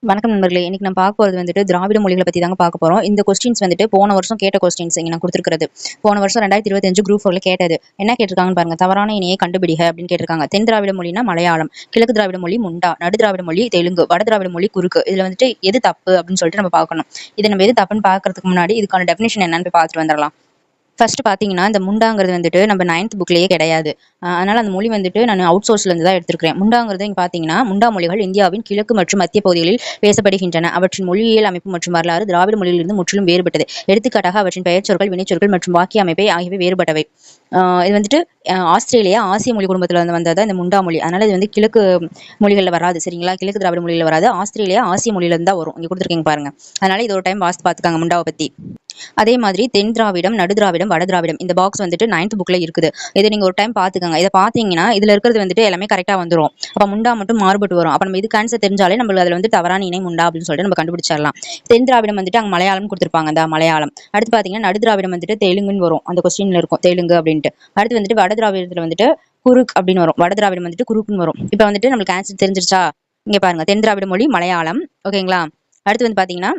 வணக்கம் நண்பர்களே. இன்னைக்கு நம்ம பார்க்க போறது வந்துட்டு திராவிட மொழிகளை பத்தி தாங்க பார்க்க போறோம். இந்த கொஸ்டின்ஸ் வந்துட்டு போன வருஷம் கேட்ட கொஸ்டின்ஸ் இங்க நான் கொடுத்துருக்கிறது. போன வருஷம் 2025 குரூப் 4ல கேட்டது. என்ன கேட்டிருக்காங்கன்னு பாருங்க. தவறான இணையை கண்டுபிடிக அப்படின்னு கேட்டிருக்காங்க. தென் திராவிட மொழினா மலையாளம், கிழக்கு திராவிட மொழி முண்டா, நடு திராவிட மொழி தெலுங்கு, வட திராவிட மொழி குறுக்கு. இதுல வந்துட்டு எது தப்பு அப்படின்னு சொல்லிட்டு நம்ம பார்க்கணும். இதை நம்ம எது தப்புன்னு பார்க்கறதுக்கு முன்னாடி இதுக்கான டெஃபினேஷன் என்னன்னு போய் பார்த்துட்டு வந்துடலாம். ஃபர்ஸ்ட் பார்த்தீங்கன்னா இந்த முண்டாங்கிறது வந்துட்டு நம்ம 9th புக்லேயே கிடையாது. அதனால அந்த மொழி வந்துட்டு நான் அவுட் சோர்ஸ்லேருந்து தான் எடுத்திருக்கிறேன். முண்டாங்கிறது இங்கே பார்த்தீங்கன்னா முண்டா மொழிகள் இந்தியாவின் கிழக்கு மற்றும் மத்திய பகுதிகளில் பேசப்படுகின்றன. அவற்றின் மொழியியல் அமைப்பு மற்றும் வரலாறு திராவிட மொழியிலிருந்து முற்றிலும் வேறுபட்டது. எடுத்துக்காட்டாக அவற்றின் பெயர்ச்சொற்கள், வினைச்சொற்கள் மற்றும் வாக்கிய அமைப்பை ஆகியவை வேறுபட்டவை. இது வந்துட்டு ஆஸ்திரேலியா ஆசிய மொழி குடும்பத்தில் வந்து வந்தது இந்த முண்டா மொழி. அதனால இது வந்து கிழக்கு மொழிகளில் வராது. சரிங்களா? கிழக்கு திராவிட மொழியில் வராது. ஆஸ்திரேலியா ஆசிய மொழியிலிருந்து தான் வரும். இங்கே கொடுத்துருக்கீங்க பாருங்க. அதனால இது ஒரு டைம் வாசித்து பார்த்துக்காங்க முண்டாவை பற்றி. அதே மாதிரி தென் திராவிடம், நடு திராவிடம், வட திராவிடம் இந்த பாக்ஸ் வந்துட்டு 9th புக்ல இருக்குது. இதை நீங்க ஒரு டைம் பாத்துக்கோங்க. இதை பாத்தீங்கன்னா இதுல இருக்கிறது வந்துட்டு எல்லாமே கரெக்டா வந்துரும். அப்ப முண்டா மட்டும் மாறுபட்டு வரும். அப்ப நம்ம இது ஆன்சர் தெரிஞ்சாலே நம்மளுக்கு அதுல வந்து தவறான இணை முண்டா அப்படின்னு சொல்லிட்டு நம்ம கண்டுபிடிச்சிடலாம். தென் திராவிடம் வந்துட்டு அங்க மலையாளம் கொடுத்திருப்பாங்க. அந்த மலையாளம். அடுத்து பாத்தீங்கன்னா நடு திராவிடம் வந்துட்டு தெலுங்குன்னு வரும். அந்த கொஸ்டின்ல இருக்கும் தெலுங்கு அப்படின்ட்டு. அடுத்து வந்துட்டு வட திராவிடத்துல வந்துட்டு குறுக் அப்படின்னு வரும். வட திராவிடம் வந்துட்டு குறுக்குன்னு வரும். இப்ப வந்துட்டு நம்மளுக்கு ஆன்சர் தெரிஞ்சிருச்சா? இங்க பாருங்க. தென் திராவிட மொழி மலையாளம். ஓகேங்களா? அடுத்து வந்து பாத்தீங்கன்னா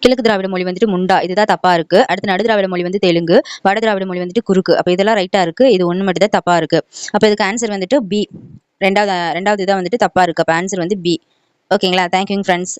கிழக்கு திராவிட மொழி வந்துட்டு முண்டா. இதுதான் தப்பா இருக்கு. அடுத்து நடு திராவிட மொழி வந்து தெலுங்கு, வட திராவிட மொழி வந்துட்டு குறுக்கு. அப்ப இதெல்லாம் ரைட்டா இருக்கு. இது ஒண்ணு மட்டும் தான் தப்பா இருக்கு. அப்ப இதுக்கு ஆன்சர் வந்துட்டு பி. ரெண்டாவது இதான் வந்துட்டு தப்பா இருக்கு. அப்ப ஆன்சர் வந்து பி. ஓகேங்களா? Thank you friends.